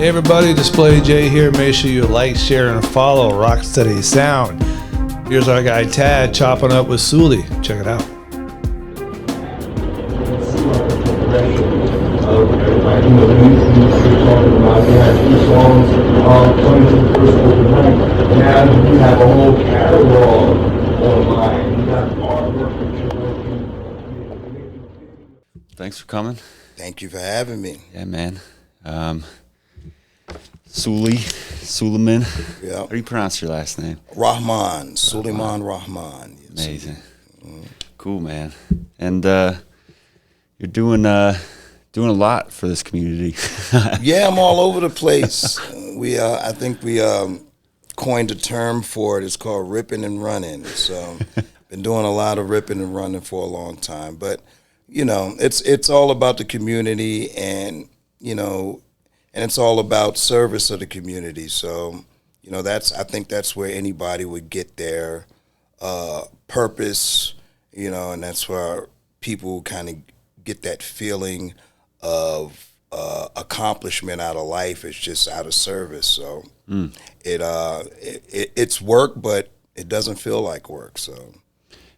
Hey everybody, Display J here. Make sure you like, share, and follow Rocksteady Sound. Here's our guy Tad chopping up with Sully. Check it out. Everybody, you're talking about, you had 2 songs coming to the first open night. Now you have a whole catalog online. You got artwork that you're working. Thanks for coming. Thank you for having me. Yeah, man. Sulaiman. Yeah. How do you pronounce your last name? Rahman, Sulaiman Rahman. Yes. Amazing. Cool, man. And you're doing a lot for this community. Yeah, I'm all over the place. I think we coined a term for it. It's called ripping and running. So been doing a lot of ripping and running for a long time. But you know, it's all about the community, and you know, and it's all about service of the community. So you know, I think that's where anybody would get their purpose. You know, and that's where people kind of get that feeling of accomplishment out of life. It's just out of service. So it's work, but it doesn't feel like work. So.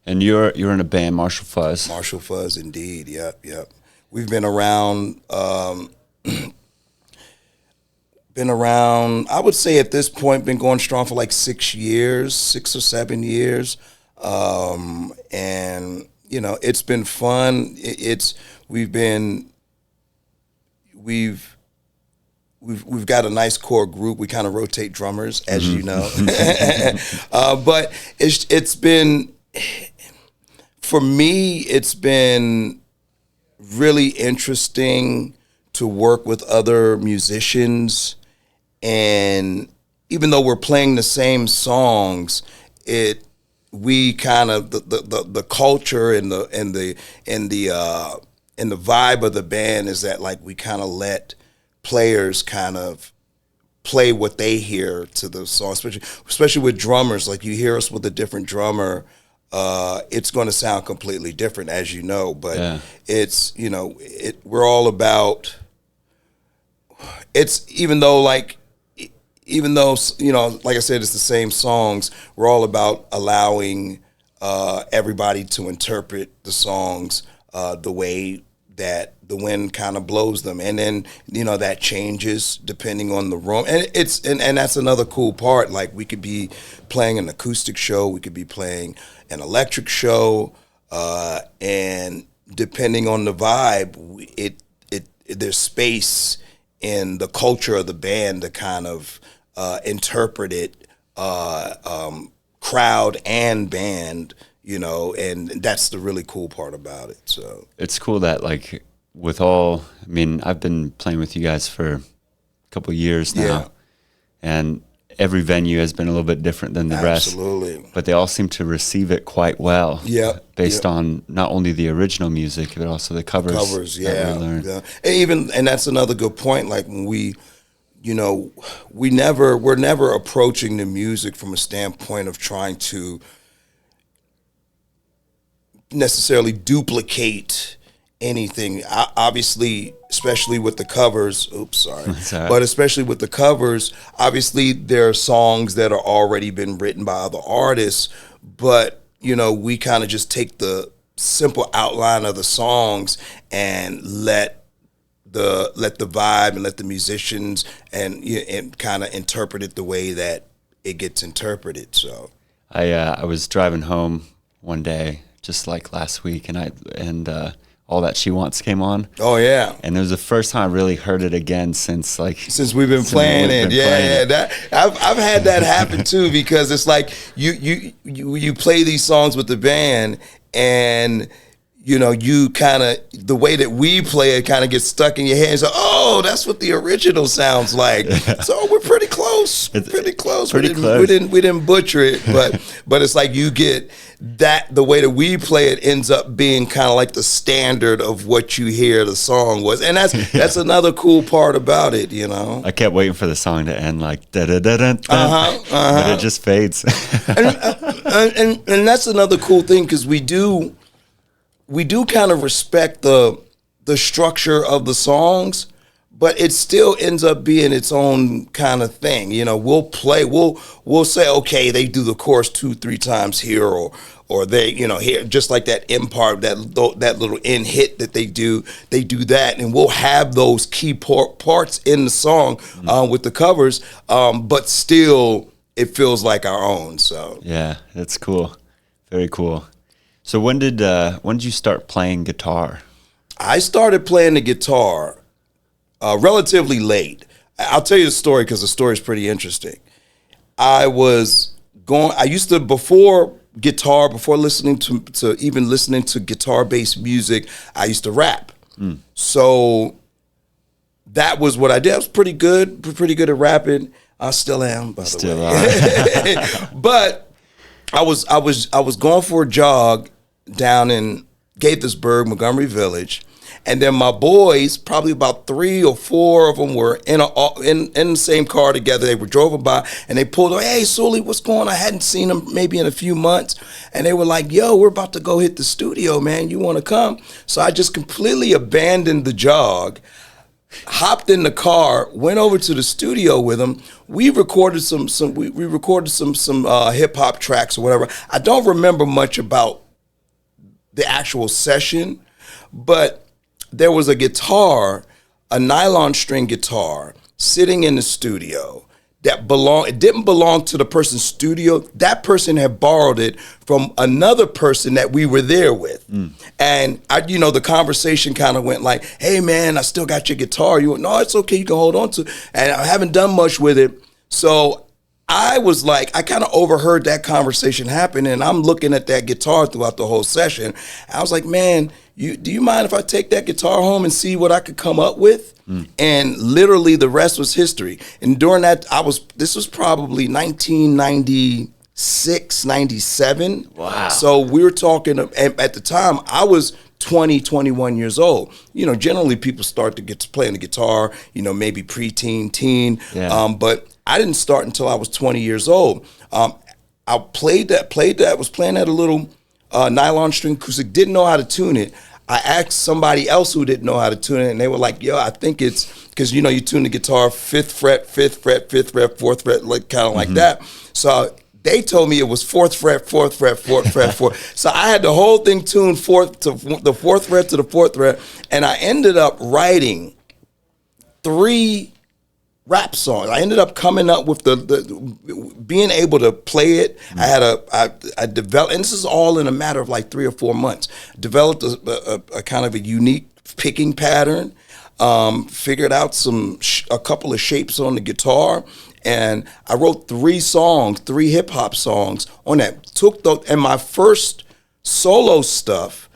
And you're in a band, Marshall Fuzz. Marshall Fuzz, indeed. Yep. We've been around. I would say at this point, been going strong for like 6 years, 6 or 7 years, and you know, it's been fun. We've got a nice core group. We kind of rotate drummers, as you know, but it's been. For me, it's been really interesting to work with other musicians, and even though we're playing the same songs, we kind of the culture and the vibe of the band is that like we kind of let players kind of play what they hear to the song, especially with drummers. Like you hear us with a different drummer. It's going to sound completely different, as you know, but it's, you know, we're all about, it's, even though, you know, like I said, it's the same songs, we're all about allowing everybody to interpret the songs the way that the wind kind of blows them. And then, you know, that changes depending on the room. And and that's another cool part. Like we could be playing an acoustic show, we could be playing an electric show, and depending on the vibe, there's space in the culture of the band to kind of interpret it, crowd and band, you know, and that's the really cool part about it. So it's cool that like I mean, I've been playing with you guys for a couple of years now, and every venue has been a little bit different than the rest. Absolutely. But they all seem to receive it quite well. Yeah. Based on not only the original music, but also the covers. That we learned. Yeah. And that's another good point. Like when we, you know, we're never approaching the music from a standpoint of trying to necessarily duplicate anything. Obviously, especially with the covers, but especially with the covers, obviously there are songs that are already been written by other artists, but you know, we kind of just take the simple outline of the songs and let the vibe and let the musicians and kind of interpret it the way that it gets interpreted. So I was driving home one day, just like last week, and All That She Wants came on. Oh yeah, and it was the first time I really heard it again since we've been playing it. Yeah, that I've had that happen too, because it's like you play these songs with the band, and you know, you kind of, the way that we play it kind of gets stuck in your head. So, oh, that's what the original sounds like. So we're pretty close. We didn't butcher it, but it's like you get that, the way that we play it ends up being kind of like the standard of what you hear the song was. And that's another cool part about it, you know. I kept waiting for the song to end like da da da da, but it just fades. and that's another cool thing, because we do kind of respect the structure of the songs, but it still ends up being its own kind of thing. You know, we'll say, okay, they do the chorus 2-3 times here, or they, you know, here, just like that end part, that little end hit that they do that, and we'll have those key parts in the song with the covers, but still it feels like our own. So yeah, that's cool, very cool. So when did you start playing guitar? I started playing the guitar relatively late. I'll tell you the story because the story is pretty interesting. I used to, before listening to guitar-based music, I used to rap. So that was what I did. I was pretty good at rapping. I still am, by the way. But I was going for a jog down in Gaithersburg, Montgomery Village. And then my boys, probably about 3 or 4 of them, were in the same car together. They were driving by, and they pulled up, "Hey, Sully, what's going on?" I hadn't seen them maybe in a few months. And they were like, "Yo, we're about to go hit the studio, man. You want to come?" So I just completely abandoned the jog, hopped in the car, went over to the studio with them. We recorded some hip hop tracks or whatever. I don't remember much about the actual session, but there was a guitar, a nylon string guitar, sitting in the studio it didn't belong to the person's studio. That person had borrowed it from another person that we were there with. And the conversation kind of went like, "Hey man, I still got your guitar." You went, "No, it's okay, you can hold on to it." And I haven't done much with it. So I was like, I kind of overheard that conversation happen, and I'm looking at that guitar throughout the whole session. I was like, "Man, do you mind if I take that guitar home and see what I could come up with?" And literally the rest was history. And during that, this was probably 1996, 97. Wow. So we were talking, at the time, I was 20, 21 years old. You know, generally people start to get to playing the guitar, maybe preteen, teen. Yeah. But I didn't start until I was 20 years old. I was playing that a little nylon string acoustic, didn't know how to tune it. I asked somebody else who didn't know how to tune it, and they were like, "Yo, I think it's," because you tune the guitar 5th fret, 5th fret, 5th fret, 4th fret, like kind of like that. So they told me it was 4th fret, 4th fret, 4th fret, 4th. So I had the whole thing tuned the 4th fret to the 4th fret, and I ended up writing 3 rap songs. I ended up coming up with the being able to play it. I developed, and this is all in a matter of like 3 or 4 months. Developed a kind of a unique picking pattern. Figured out a couple of shapes on the guitar, and I wrote 3 hip hop songs on that. And my first solo stuff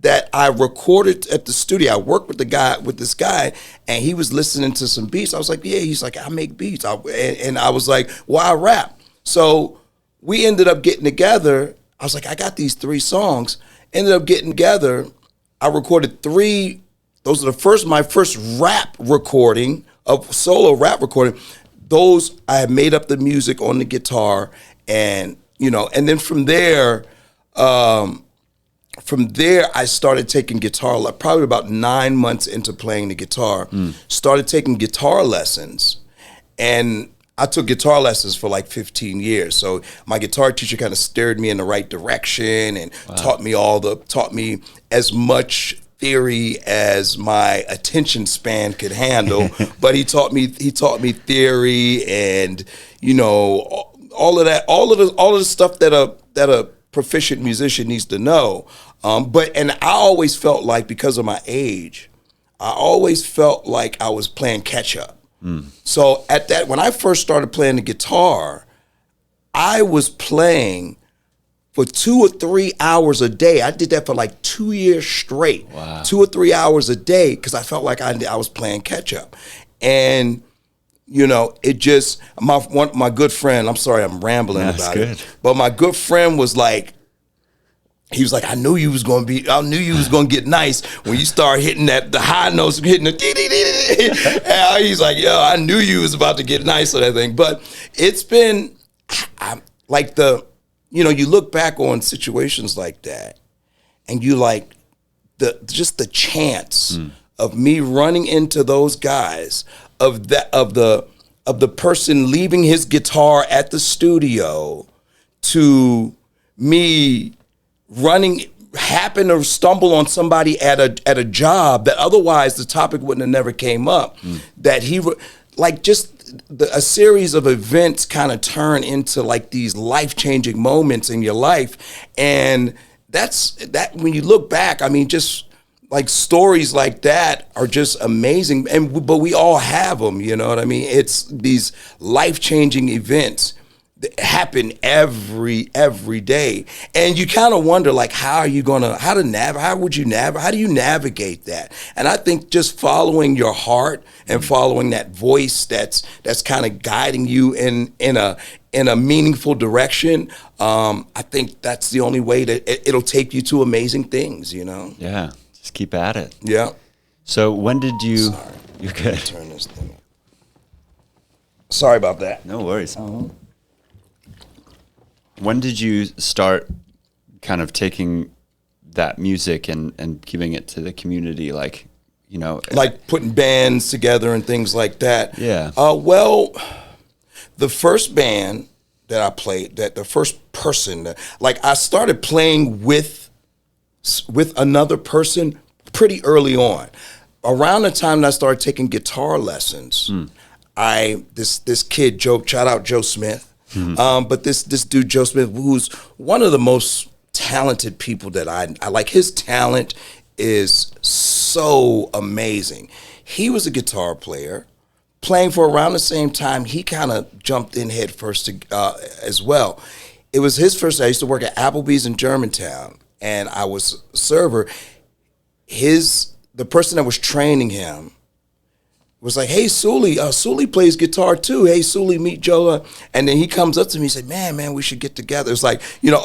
that I recorded at the studio. I worked with this guy, and he was listening to some beats. I was like, "Yeah." He's like, "I make beats." And I was like, "Well, I rap." So we ended up getting together. I was like, "I got these 3 songs." Ended up getting together. I recorded 3. Those are my first rap recording, of solo rap recording. Those, I had made up the music on the guitar, and and then from there, I started taking guitar, like probably about 9 months into playing the guitar, started taking guitar lessons. And I took guitar lessons for like 15 years. So my guitar teacher kind of steered me in the right direction and taught me as much theory as my attention span could handle. But he taught me theory and, all of the stuff that a proficient musician needs to know. And I always felt like, because of my age, I always felt like I was playing catch up. So when I first started playing the guitar, I was playing for 2 or 3 hours a day. I did that for like 2 years straight. Wow. 2 or 3 hours a day, because I felt like I was playing catch up. And it just, my good friend, I'm sorry I'm rambling about it, but my good friend was like, he was like, I knew you was gonna get nice when you start hitting the high notes, hitting the and he's like, "Yo, I knew you was about to get nice on that thing." But it's been like you look back on situations like that, and you like the chance of me running into those guys, of the person leaving his guitar at the studio, to me happen to stumble on somebody at a job that otherwise the topic wouldn't have never came up. That a series of events kind of turn into like these life-changing moments in your life. And that when you look back, I mean, just like stories like that are just amazing. But we all have them, you know what I mean? It's these life-changing events that happen every day. And you kind of wonder, like, how do you navigate that? And I think just following your heart and following that voice that's kind of guiding you in a meaningful direction, I think that's the only way that it'll take you to amazing things, you know? Yeah, just keep at it. Yeah. So when did you... Sorry. You're good. Turn this thing up. Sorry about that. No worries. When did you start kind of taking that music and giving it to the community, like, you know? Like putting bands together and things like that? Yeah. Well, the first band that I played, the first person, I started playing with another person pretty early on. Around the time that I started taking guitar lessons, this kid, shout out Joe Smith, but this dude, Joe Smith, who's one of the most talented people that I like. His talent is so amazing. He was a guitar player, playing for around the same time. He kind of jumped in head first as well. It was his first. I used to work at Applebee's in Germantown, and I was a server. The person that was training him was like, "Hey, Sully plays guitar too. Hey, Sully, meet Joe." And then he comes up to me and said, man, we should get together. It's like, you know,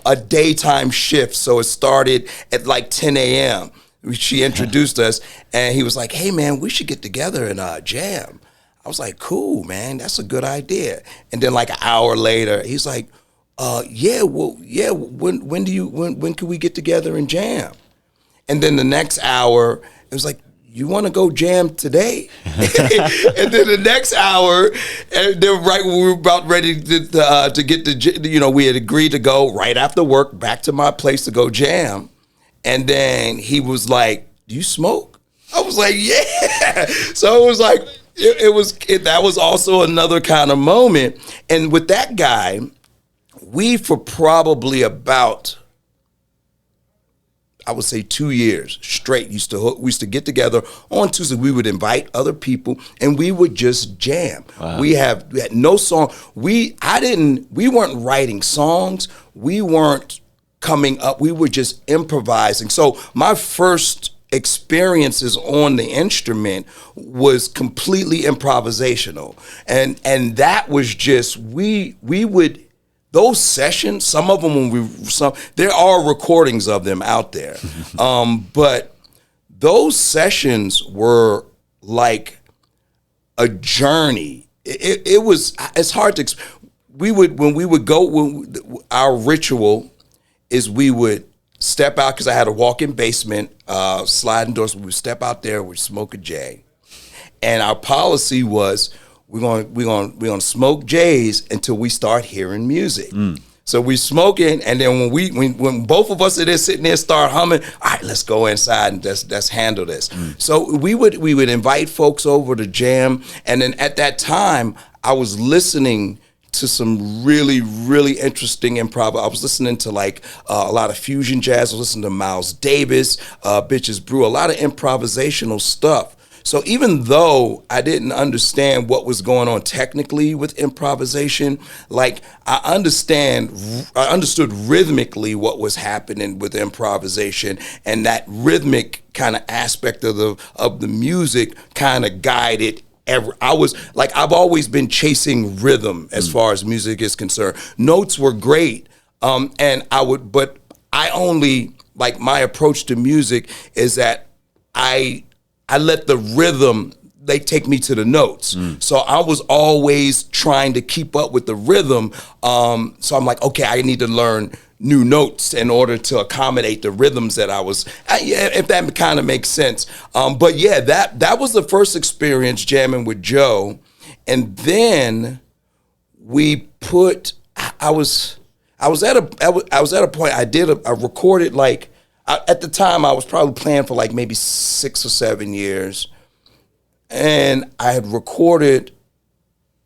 a daytime shift. So it started at like 10 a.m. She introduced us, and he was like, "Hey, man, we should get together and jam." I was like, "Cool, man, that's a good idea." And then like an hour later, he's like, when can we get together and jam?" And then the next hour, it was like, "You want to go jam today?" And then the next hour, and then right when we were about ready to get to, you know, we had agreed to go right after work back to my place to go jam. And then he was like, "Do you smoke?" I was like, "Yeah." So it was like, that was also another kind of moment. And with that guy, we for probably about, I would say 2 years straight, we used to get together on Tuesday. We would invite other people and we would just jam. Wow. We had no song. We weren't writing songs. We weren't coming up. We were just improvising. So my first experiences on the instrument was completely improvisational. And that was just, we would, those sessions, some of them there are recordings of them out there. But those sessions were like a journey. It's hard to, our ritual is we would step out, because I had a walk-in basement, sliding doors. We would step out there, we'd smoke a J. And our policy was, we're gonna smoke J's until we start hearing music. So we smoking, and then when both of us are there sitting there start humming, all right, let's go inside and let's handle this. So we would invite folks over to jam, and then at that time I was listening to some really, really interesting improv. I was listening to like a lot of fusion jazz. I was listening to Miles Davis, Bitches Brew, a lot of improvisational stuff. So even though I didn't understand what was going on technically with improvisation, like I understood rhythmically what was happening with improvisation, and that rhythmic kind of aspect of the music kind of guided. I've always been chasing rhythm as far as music is concerned. Notes were great, but I only, like, my approach to music is that I let the rhythm, they take me to the notes. So I was always trying to keep up with the rhythm. So I'm like, okay, I need to learn new notes in order to accommodate the rhythms that I was, yeah, if that kind of makes sense. But yeah, that was the first experience jamming with Joe. And then I was at a point, I recorded like, at the time I was probably playing for like maybe 6 or 7 years. And I had recorded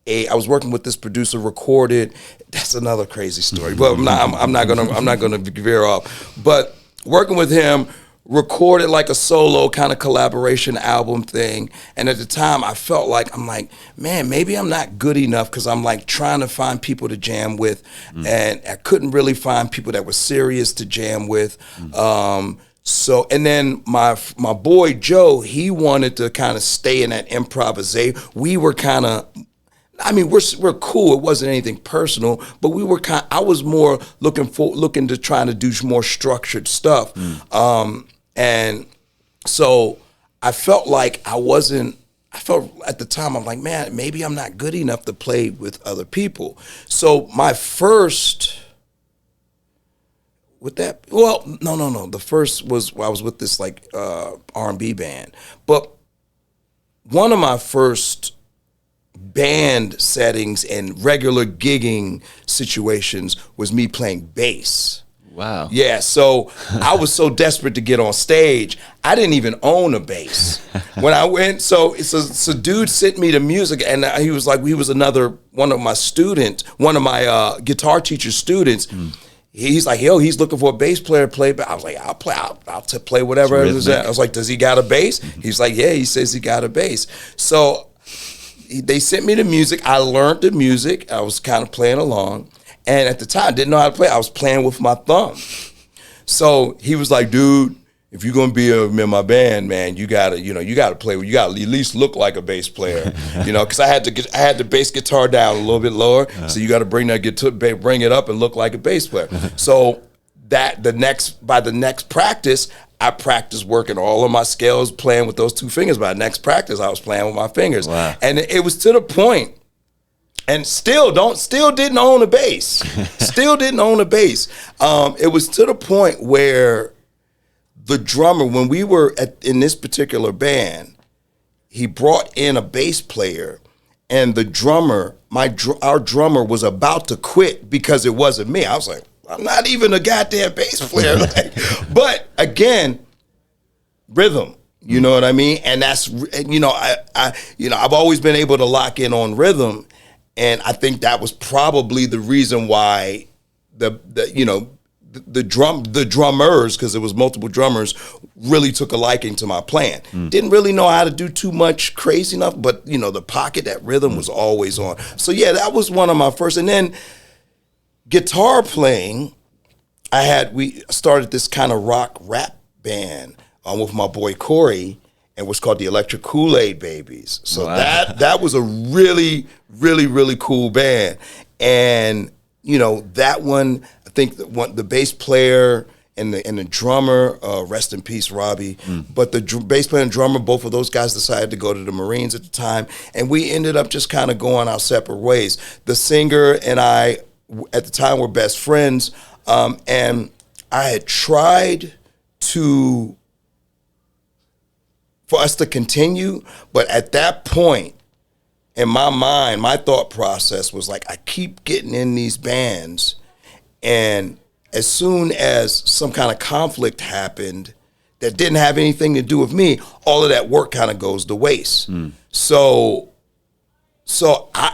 I was working with this producer, recorded. That's another crazy story, but I'm not gonna veer off. But working with him, recorded like a solo kind of collaboration album thing. And at the time, I felt like man, maybe I'm not good enough because I'm like trying to find people to jam with, and I couldn't really find people that were serious to jam with. So, and then my boy Joe, he wanted to kind of stay in that improvisation. We were kind of, I mean, we're cool. It wasn't anything personal, but we were I was more looking to trying to do more structured stuff. And so I felt like I felt at the time, I'm like, man, maybe I'm not good enough to play with other people. So my first, the first was I was with this like R&B band, but one of my first band settings and regular gigging situations was me playing bass. Wow. Yeah, so I was so desperate to get on stage, I didn't even own a bass. When I went, so dude sent me the music, and he was one of my guitar teacher's students. He's like, yo, he's looking for a bass player to play. But I was like, I'll play whatever it is. I was like, does he got a bass? He's like, yeah, he says he got a bass. So they sent me the music. I learned the music. I was kind of playing along. And at the time, I didn't know how to play. I was playing with my thumb. So he was like, dude, if you're gonna be in my band, man, you gotta play. You gotta at least look like a bass player, because I had the bass guitar down a little bit lower. So you got to bring it up and look like a bass player. So by the next practice, I practiced working all of my scales, playing with those two fingers. By the next practice, I was playing with my fingers. Wow. And it was to the point. And still didn't own a bass. Still didn't own a bass. It was to the point where the drummer, when we were in this particular band, he brought in a bass player, and the drummer, our drummer, was about to quit because it wasn't me. I was like, I'm not even a goddamn bass player. But again, rhythm. You know what I mean? And that's I've always been able to lock in on rhythm. And I think that was probably the reason why the drummers, because there was multiple drummers, really took a liking to my playing. Didn't really know how to do too much crazy enough, but the pocket, that rhythm was always on. So yeah, that was one of my first. And then guitar playing, we started this kind of rock rap band with my boy Corey. And was called the Electric Kool-Aid Babies. So wow. that was a really, really, really cool band. And that one, I think the bass player and the drummer, rest in peace, Robbie. But the bass player and drummer, both of those guys decided to go to the Marines at the time, and we ended up just kind of going our separate ways. The singer and I, at the time, were best friends, and I had tried for us to continue, but at that point, in my mind, my thought process was like, I keep getting in these bands, and as soon as some kind of conflict happened that didn't have anything to do with me, all of that work kind of goes to waste. So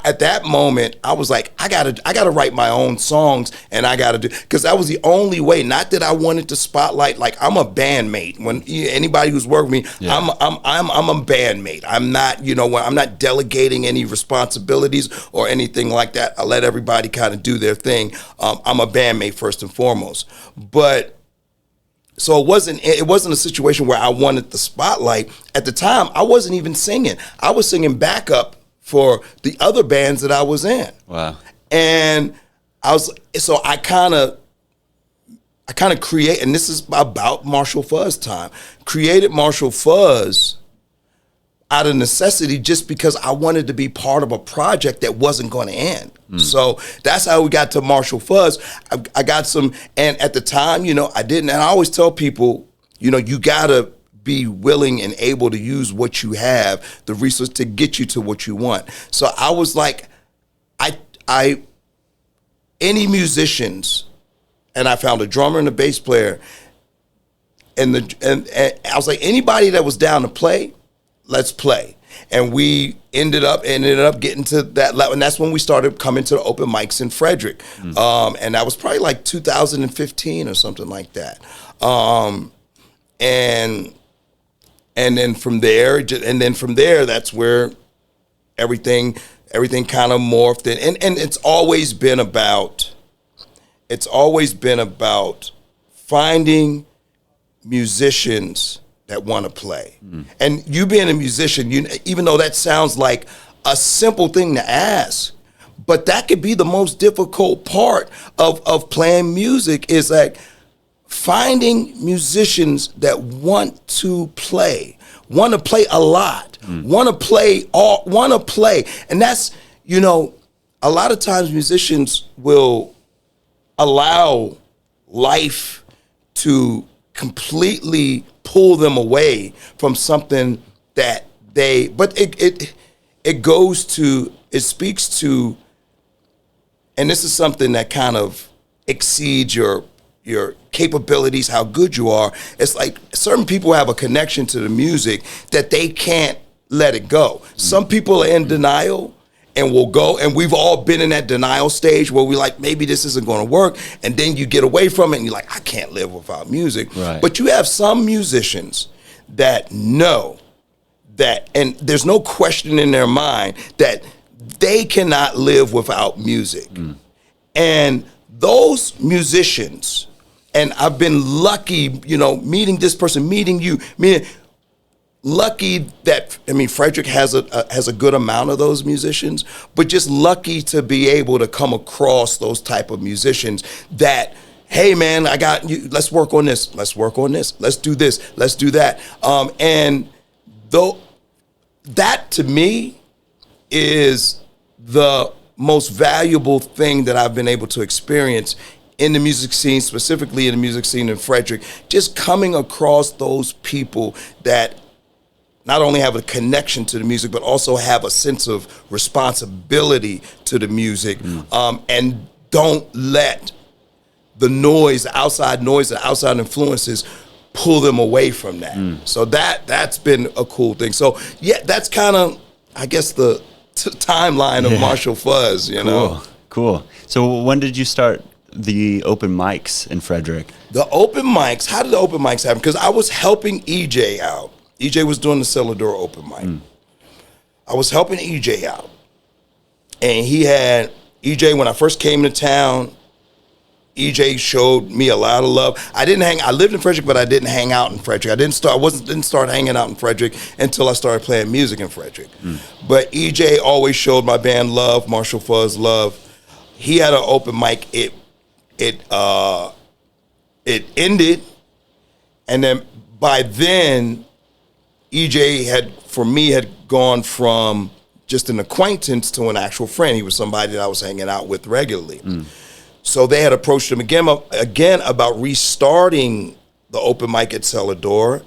at that moment, I was like, I gotta write my own songs, and I gotta do, because that was the only way. Not that I wanted to spotlight. Like, I'm a bandmate. When anybody who's worked with me, yeah. I'm a bandmate. I'm not, I'm not delegating any responsibilities or anything like that. I let everybody kind of do their thing. I'm a bandmate first and foremost. But so it wasn't a situation where I wanted the spotlight. At the time, I wasn't even singing. I was singing backup for the other bands that I was in. Wow. And I kind of create, and this is about Marshall Fuzz time, created Marshall Fuzz. out of necessity, just because I wanted to be part of a project that wasn't going to end. So that's how we got to Marshall Fuzz. I got some, and at the time, you know, I didn't. And I always tell people, you know, you gotta be willing and able to use what you have, the resource to get you to what you want. So I was like, any musicians, and I found a drummer and a bass player, and I was like, anybody that was down to play, let's play. And we ended up getting to that level, and that's when we started coming to the open mics in Frederick. And that was probably like 2015 or something like that. And then from there, that's where everything kind of morphed in. And it's always been about finding musicians that want to play. And you being a musician, even though that sounds like a simple thing to ask, but that could be the most difficult part of playing music, is like finding musicians that want to play a lot, want to play. And that's, you know, a lot of times musicians will allow life to completely pull them away from something that but it speaks to, and this is something that kind of exceeds your capabilities, how good you are. It's like certain people have a connection to the music that they can't let it go. Some people are in denial and will go, and we've all been in that denial stage where we like, maybe this isn't going to work, and then you get away from it and you're like, I can't live without music. Right. But you have some musicians that know that, and there's no question in their mind that they cannot live without music. And those musicians, and I've been lucky, you know, meeting this person, meeting you, lucky that, I mean, Frederick has a good amount of those musicians, but just lucky to be able to come across those type of musicians that, hey man, I got you, let's work on this, let's do this, let's do that. And though that to me is the most valuable thing that I've been able to experience in the music scene, specifically in the music scene in Frederick, just coming across those people that not only have a connection to the music, but also have a sense of responsibility to the music, and don't let the noise, the outside influences pull them away from that. So that's been a cool thing. So yeah, that's kind of, I guess, the timeline of Marshall Fuzz, you know? Cool. So when did you start the open mics in Frederick? The open mics, how did the open mics happen? Because I was helping EJ out. EJ was doing the Cellar Door open mic. I was helping EJ out. And he had, EJ, when I first came to town, EJ showed me a lot of love. I lived in Frederick, but I didn't hang out in Frederick. I didn't start hanging out in Frederick until I started playing music in Frederick. But EJ always showed my band love, Marshall Fuzz love. He had an open mic. It ended, and then by then, EJ had gone from just an acquaintance to an actual friend. He was somebody that I was hanging out with regularly. So they had approached him again about restarting the open mic at Cellar Door.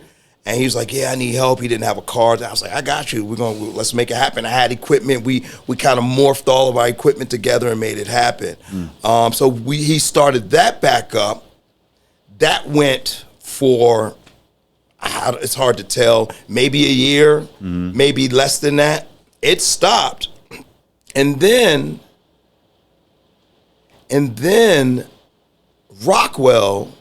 And he was like, yeah, I need help. He didn't have a car. And I was like, I got you. Let's make it happen. I had equipment. We kind of morphed all of our equipment together and made it happen. So he started that back up. That went for, it's hard to tell, maybe a year, maybe less than that. It stopped. And then Rockwell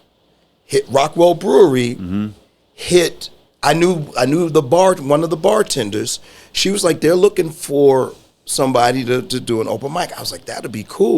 Brewery hit. I knew one of the bartenders. She was like, they're looking for somebody to do an open mic. I was like, that'd be cool.